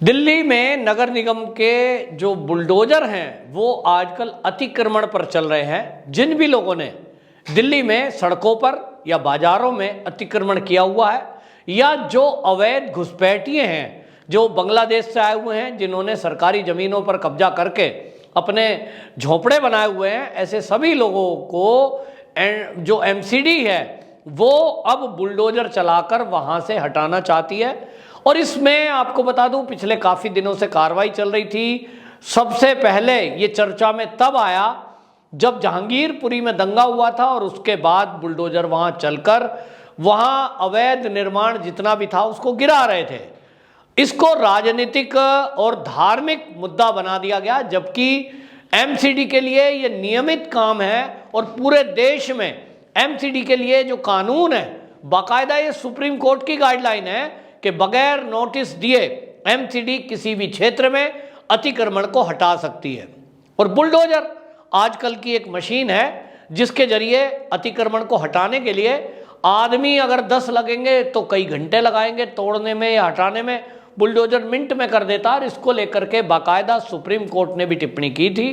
दिल्ली में नगर निगम के जो बुलडोजर हैं वो आजकल अतिक्रमण पर चल रहे हैं। जिन भी लोगों ने दिल्ली में सड़कों पर या बाजारों में अतिक्रमण किया हुआ है या जो अवैध घुसपैठिए हैं जो बांग्लादेश से आए हुए हैं, जिन्होंने सरकारी ज़मीनों पर कब्जा करके अपने झोंपड़े बनाए हुए हैं, ऐसे सभी लोगों को जो एमसीडी है वो अब बुलडोजर चलाकर वहाँ से हटाना चाहती है। और इसमें आपको बता दूं, पिछले काफ़ी दिनों से कार्रवाई चल रही थी। सबसे पहले ये चर्चा में तब आया जब जहांगीरपुरी में दंगा हुआ था और उसके बाद बुलडोजर वहाँ चलकर वहाँ अवैध निर्माण जितना भी था उसको गिरा रहे थे। इसको राजनीतिक और धार्मिक मुद्दा बना दिया गया, जबकि एमसीडी के लिए ये नियमित काम है और पूरे देश में एमसीडी के लिए जो कानून है, बाकायदा ये सुप्रीम कोर्ट की गाइडलाइन है कि बगैर नोटिस दिए एमसीडी किसी भी क्षेत्र में अतिक्रमण को हटा सकती है। और बुलडोजर आजकल की एक मशीन है जिसके जरिए अतिक्रमण को हटाने के लिए आदमी अगर 10 लगेंगे तो कई घंटे लगाएंगे तोड़ने में या हटाने में, बुलडोजर मिनट में कर देता। और इसको लेकर के बाकायदा सुप्रीम कोर्ट ने भी टिप्पणी की थी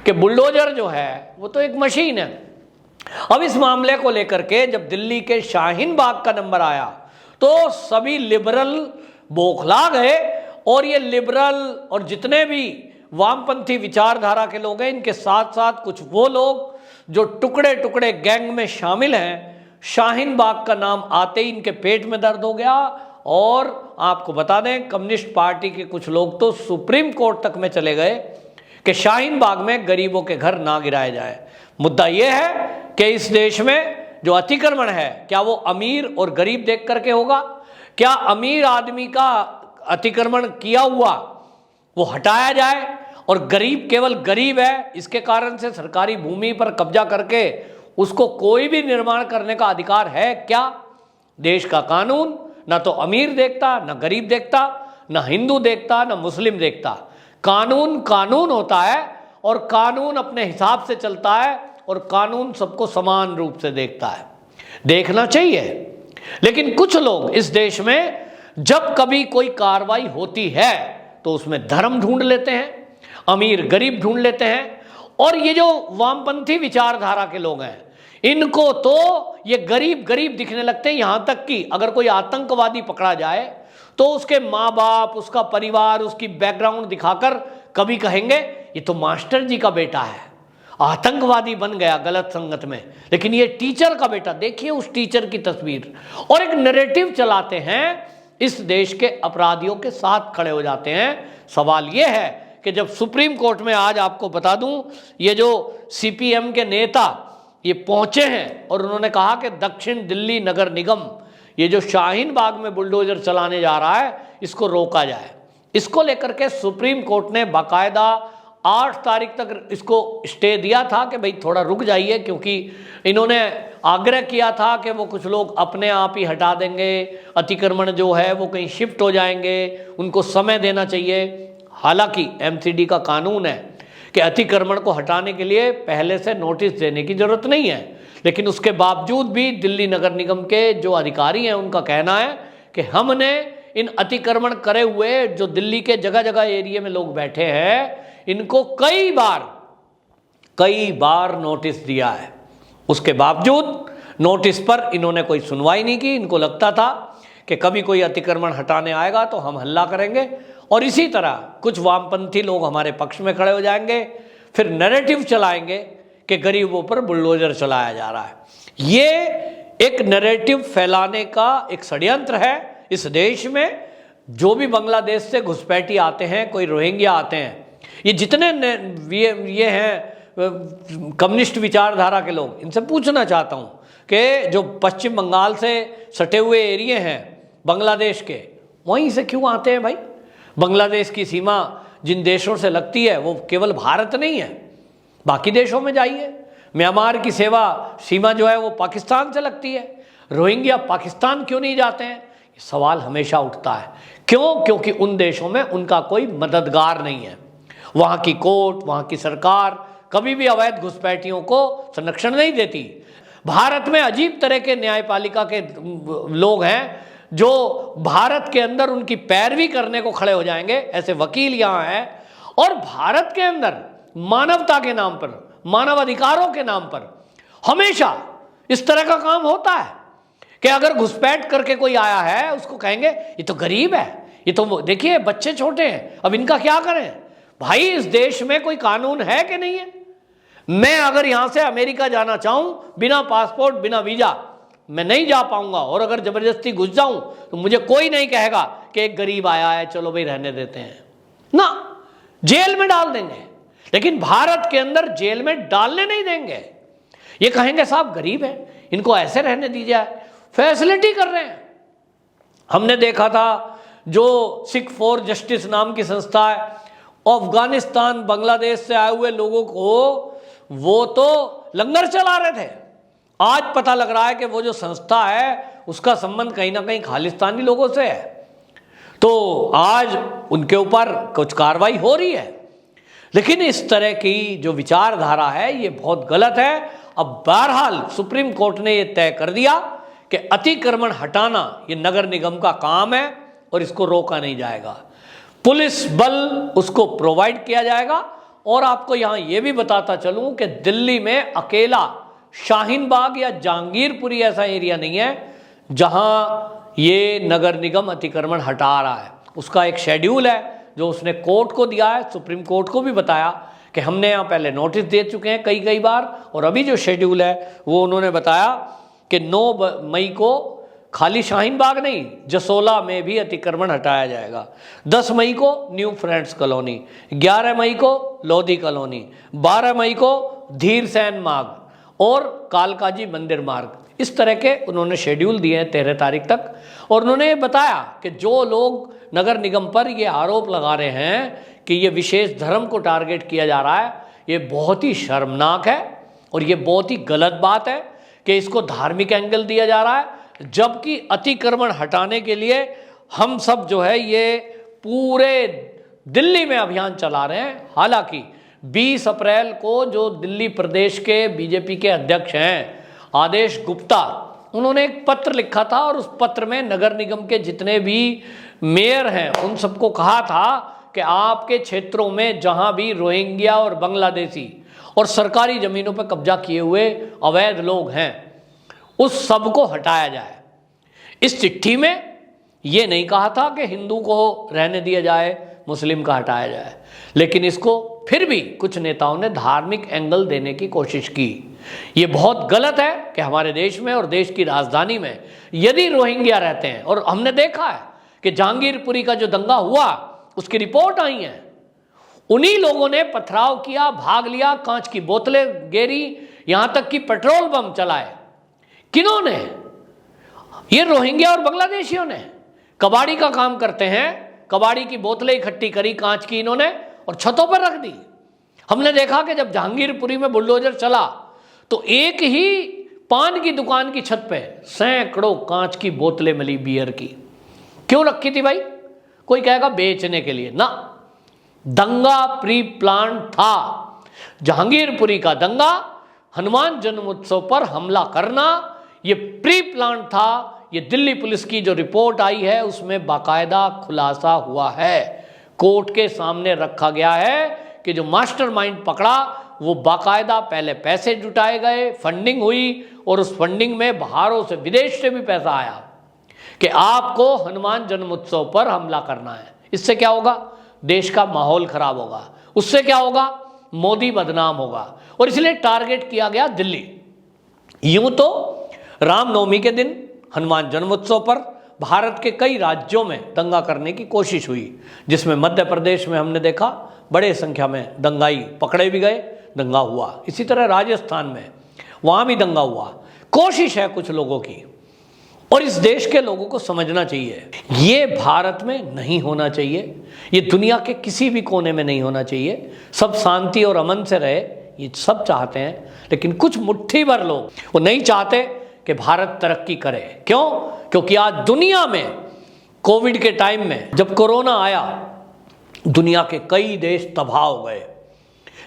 कि बुलडोजर जो है वो तो एक मशीन है। अब इस मामले को लेकर के जब दिल्ली के शाहीन बाग का नंबर आया तो सभी लिबरल बौखला गए। और ये लिबरल और जितने भी वामपंथी विचारधारा के लोग हैं, इनके साथ साथ कुछ वो लोग जो टुकड़े टुकड़े गैंग में शामिल हैं, शाहीन बाग का नाम आते ही इनके पेट में दर्द हो गया। और आपको बता दें, कम्युनिस्ट पार्टी के कुछ लोग तो सुप्रीम कोर्ट तक में चले गए कि शाहीन बाग में गरीबों के घर ना गिराए जाए। मुद्दा यह है कि इस देश में जो अतिक्रमण है, क्या वो अमीर और गरीब देख करके होगा? क्या अमीर आदमी का अतिक्रमण किया हुआ वो हटाया जाए और गरीब केवल गरीब है इसके कारण से सरकारी भूमि पर कब्जा करके उसको कोई भी निर्माण करने का अधिकार है क्या? देश का कानून ना तो अमीर देखता, ना गरीब देखता, ना हिंदू देखता, ना मुस्लिम देखता। कानून कानून होता है और कानून अपने हिसाब से चलता है और कानून सबको समान रूप से देखता है। देखना चाहिए। लेकिन कुछ लोग इस देश में जब कभी कोई कार्रवाई होती है तो उसमें धर्म ढूंढ लेते हैं, अमीर गरीब ढूंढ लेते हैं। और ये जो वामपंथी विचारधारा के लोग हैं, इनको तो ये गरीब गरीब दिखने लगते हैं। यहां तक कि अगर कोई आतंकवादी पकड़ा जाए तो उसके माँ बाप, उसका परिवार, उसकी बैकग्राउंड दिखाकर कभी कहेंगे ये तो मास्टर जी का बेटा है, आतंकवादी बन गया गलत संगत में, लेकिन ये टीचर का बेटा, देखिए उस टीचर की तस्वीर। और एक नैरेटिव चलाते हैं, इस देश के अपराधियों के साथ खड़े हो जाते हैं। सवाल ये है कि जब सुप्रीम कोर्ट में आज आपको बता दूं, ये जो सीपीएम के नेता ये पहुंचे हैं और उन्होंने कहा कि दक्षिण दिल्ली नगर निगम ये जो शाहीन बाग में बुलडोजर चलाने जा रहा है इसको रोका जाए। इसको लेकर के सुप्रीम कोर्ट ने बाकायदा 8 तारीख तक इसको स्टे दिया था कि भाई थोड़ा रुक जाइए, क्योंकि इन्होंने आग्रह किया था कि वो कुछ लोग अपने आप ही हटा देंगे, अतिक्रमण जो है वो कहीं शिफ्ट हो जाएंगे, उनको समय देना चाहिए। हालांकि एमसीडी का कानून है कि अतिक्रमण को हटाने के लिए पहले से नोटिस देने की जरूरत नहीं है, लेकिन उसके बावजूद भी दिल्ली नगर निगम के जो अधिकारी हैं उनका कहना है कि हमने इन अतिक्रमण करे हुए जो दिल्ली के जगह जगह एरिया में लोग बैठे हैं इनको कई बार नोटिस दिया है, उसके बावजूद नोटिस पर इन्होंने कोई सुनवाई नहीं की। इनको लगता था कि कभी कोई अतिक्रमण हटाने आएगा तो हम हल्ला करेंगे और इसी तरह कुछ वामपंथी लोग हमारे पक्ष में खड़े हो जाएंगे, फिर नैरेटिव चलाएंगे कि गरीबों पर बुलडोजर चलाया जा रहा है। ये एक नैरेटिव फैलाने का एक षड्यंत्र है इस देश में। जो भी बांग्लादेश से घुसपैठी आते हैं, कोई रोहिंग्या आते हैं, ये जितने ये हैं कम्युनिस्ट विचारधारा के लोग, इनसे पूछना चाहता हूँ कि जो पश्चिम बंगाल से सटे हुए एरिए हैं बांग्लादेश के, वहीं से क्यों आते हैं भाई? बांग्लादेश की सीमा जिन देशों से लगती है वो केवल भारत नहीं है, बाकी देशों में जाइए। म्यांमार की सीमा जो है वो पाकिस्तान से लगती है, रोहिंग्या पाकिस्तान क्यों नहीं जाते हैं? ये सवाल हमेशा उठता है। क्यों? क्योंकि उन देशों में उनका कोई मददगार नहीं है। वहाँ की कोर्ट, वहाँ की सरकार कभी भी अवैध घुसपैठियों को संरक्षण नहीं देती। भारत में अजीब तरह के न्यायपालिका के लोग हैं जो भारत के अंदर उनकी पैरवी करने को खड़े हो जाएंगे, ऐसे वकील यहां हैं। और भारत के अंदर मानवता के नाम पर, मानव अधिकारों के नाम पर हमेशा इस तरह का काम होता है कि अगर घुसपैठ करके कोई आया है उसको कहेंगे ये तो गरीब है, ये तो देखिए बच्चे छोटे हैं, अब इनका क्या करें। भाई इस देश में कोई कानून है कि नहीं है? मैं अगर यहां से अमेरिका जाना चाहूं बिना पासपोर्ट बिना वीजा, मैं नहीं जा पाऊंगा। और अगर जबरदस्ती घुस जाऊं तो मुझे कोई नहीं कहेगा कि एक गरीब आया है चलो भाई रहने देते हैं ना, जेल में डाल देंगे। लेकिन भारत के अंदर जेल में डालने नहीं देंगे, ये कहेंगे साहब गरीब है इनको ऐसे रहने दीजिए, फैसिलिटी कर रहे हैं। हमने देखा था जो सिख फॉर जस्टिस नाम की संस्था है, अफगानिस्तान बांग्लादेश से आए हुए लोगों को वो तो लंगर चला रहे थे। आज पता लग रहा है कि वो जो संस्था है उसका संबंध कहीं ना कहीं खालिस्तानी लोगों से है। तो आज उनके ऊपर कुछ कार्रवाई हो रही है। लेकिन इस तरह की जो विचारधारा है ये बहुत गलत है। अब बहरहाल सुप्रीम कोर्ट ने ये तय कर दिया कि अतिक्रमण हटाना ये नगर निगम का काम है और इसको रोका नहीं जाएगा, पुलिस बल उसको प्रोवाइड किया जाएगा। और आपको यहां यह भी बताता चलूं कि दिल्ली में अकेला शाहीन बाग या जहांगीरपुरी ऐसा एरिया नहीं है जहां ये नगर निगम अतिक्रमण हटा रहा है। उसका एक शेड्यूल है जो उसने कोर्ट को दिया है, सुप्रीम कोर्ट को भी बताया कि हमने यहाँ पहले नोटिस दे चुके हैं कई बार, और अभी जो शेड्यूल है वो उन्होंने बताया कि 9 मई को खाली शाहीन बाग नहीं जसोला में भी अतिक्रमण हटाया जाएगा, 10 मई को न्यू फ्रेंड्स कॉलोनी, 11 मई को लोधी कॉलोनी, 12 मई को धीर सैन मार्ग और कालकाजी मंदिर मार्ग। इस तरह के उन्होंने शेड्यूल दिए हैं 13 तारीख तक। और उन्होंने बताया कि जो लोग नगर निगम पर ये आरोप लगा रहे हैं कि ये विशेष धर्म को टारगेट किया जा रहा है, ये बहुत ही शर्मनाक है और ये बहुत ही गलत बात है कि इसको धार्मिक एंगल दिया जा रहा है। जबकि अतिक्रमण हटाने के लिए हम सब जो है ये पूरे दिल्ली में अभियान चला रहे हैं। हालांकि 20 अप्रैल को जो दिल्ली प्रदेश के बीजेपी के अध्यक्ष हैं आदेश गुप्ता, उन्होंने एक पत्र लिखा था और उस पत्र में नगर निगम के जितने भी मेयर हैं उन सबको कहा था कि आपके क्षेत्रों में जहां भी रोहिंग्या और बांग्लादेशी और सरकारी जमीनों पर कब्जा किए हुए अवैध लोग हैं उस सब को हटाया जाए। इस चिट्ठी में ये नहीं कहा था कि हिंदू को रहने दिया जाए, मुस्लिम का हटाया जाए, लेकिन इसको फिर भी कुछ नेताओं ने धार्मिक एंगल देने की कोशिश की। ये बहुत गलत है कि हमारे देश में और देश की राजधानी में यदि रोहिंग्या रहते हैं, और हमने देखा है कि जहांगीरपुरी का जो दंगा हुआ उसकी रिपोर्ट आई है, उन्हीं लोगों ने पथराव किया, भाग लिया, कांच की बोतलें गेरी, यहां तक कि पेट्रोल बम चलाए। किन्होंने? ये रोहिंग्या और बांग्लादेशियों ने। कबाड़ी का काम करते हैं, कबाड़ी की बोतलें इकट्ठी करी कांच की इन्होंने और छतों पर रख दी। हमने देखा कि जब जहांगीरपुरी में बुलडोजर चला तो एक ही पान की दुकान की छत पे सैकड़ों कांच की बोतलें मिली बियर की। क्यों रखी थी भाई? कोई कहेगा बेचने के लिए ना, दंगा प्री प्लान था। जहांगीरपुरी का दंगा, हनुमान जन्मोत्सव पर हमला करना, ये प्री प्लान था। ये दिल्ली पुलिस की जो रिपोर्ट आई है उसमें बाकायदा खुलासा हुआ है, कोर्ट के सामने रखा गया है कि जो मास्टरमाइंड पकड़ा वो बाकायदा पहले पैसे जुटाए गए, फंडिंग हुई और उस फंडिंग में बाहरों से, विदेश से भी पैसा आया कि आपको हनुमान जन्मोत्सव पर हमला करना है। इससे क्या होगा? देश का माहौल खराब होगा। उससे क्या होगा? मोदी बदनाम होगा। और इसलिए टारगेट किया गया दिल्ली। यूं तो रामनवमी के दिन हनुमान जन्मोत्सव पर भारत के कई राज्यों में दंगा करने की कोशिश हुई, जिसमें मध्य प्रदेश में हमने देखा बड़े संख्या में दंगाई पकड़े भी गए, दंगा हुआ। इसी तरह राजस्थान में वहां भी दंगा हुआ। कोशिश है कुछ लोगों की, और इस देश के लोगों को समझना चाहिए ये भारत में नहीं होना चाहिए, ये दुनिया के किसी भी कोने में नहीं होना चाहिए। सब शांति और अमन से रहे, ये सब चाहते हैं, लेकिन कुछ मुट्ठी भर लोग वो नहीं चाहते कि भारत तरक्की करे। क्यों? क्योंकि आज दुनिया में कोविड के टाइम में जब कोरोना आया दुनिया के कई देश तबाह हो गए,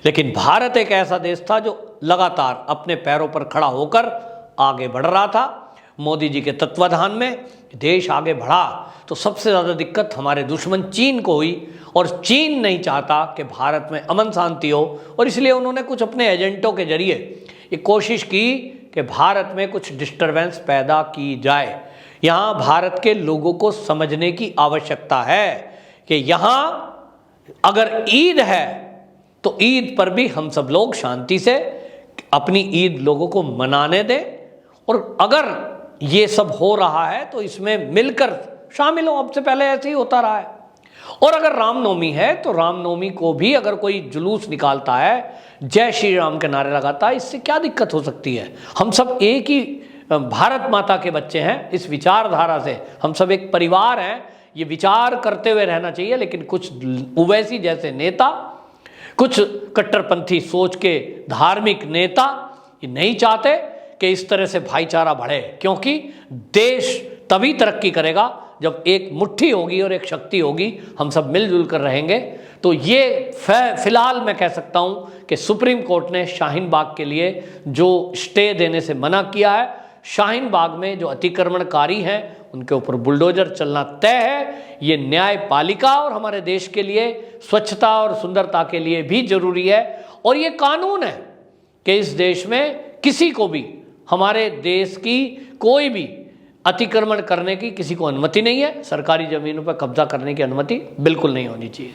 लेकिन भारत एक ऐसा देश था जो लगातार अपने पैरों पर खड़ा होकर आगे बढ़ रहा था। मोदी जी के तत्वाधान में देश आगे बढ़ा तो सबसे ज़्यादा दिक्कत हमारे दुश्मन चीन को हुई, और चीन नहीं चाहता कि भारत में अमन शांति हो, और इसलिए उन्होंने कुछ अपने एजेंटों के जरिए ये कोशिश की कि भारत में कुछ डिस्टरबेंस पैदा की जाए। यहाँ भारत के लोगों को समझने की आवश्यकता है कि यहाँ अगर ईद है तो ईद पर भी हम सब लोग शांति से अपनी ईद लोगों को मनाने दें, और अगर ये सब हो रहा है तो इसमें मिलकर शामिल हो। अब से पहले ऐसे ही होता रहा है। और अगर रामनवमी है तो रामनवमी को भी अगर कोई जुलूस निकालता है, जय श्री राम के नारे लगाता है, इससे क्या दिक्कत हो सकती है? हम सब एक ही भारत माता के बच्चे हैं। इस विचारधारा से हम सब एक परिवार हैं, ये विचार करते हुए रहना चाहिए। लेकिन कुछ ओवैसी जैसे नेता, कुछ कट्टरपंथी सोच के धार्मिक नेता ये नहीं चाहते कि इस तरह से भाईचारा बढ़े, क्योंकि देश तभी तरक्की करेगा जब एक मुट्ठी होगी और एक शक्ति होगी, हम सब मिलजुल कर रहेंगे। तो ये फिलहाल मैं कह सकता हूँ कि सुप्रीम कोर्ट ने शाहीन बाग के लिए जो स्टे देने से मना किया है, शाहीन बाग में जो अतिक्रमणकारी हैं उनके ऊपर बुलडोजर चलना तय है। ये न्यायपालिका और हमारे देश के लिए स्वच्छता और सुंदरता के लिए भी जरूरी है। और ये कानून है कि इस देश में किसी को भी, हमारे देश की कोई भी अतिक्रमण करने की किसी को अनुमति नहीं है। सरकारी जमीनों पर कब्जा करने की अनुमति बिल्कुल नहीं होनी चाहिए।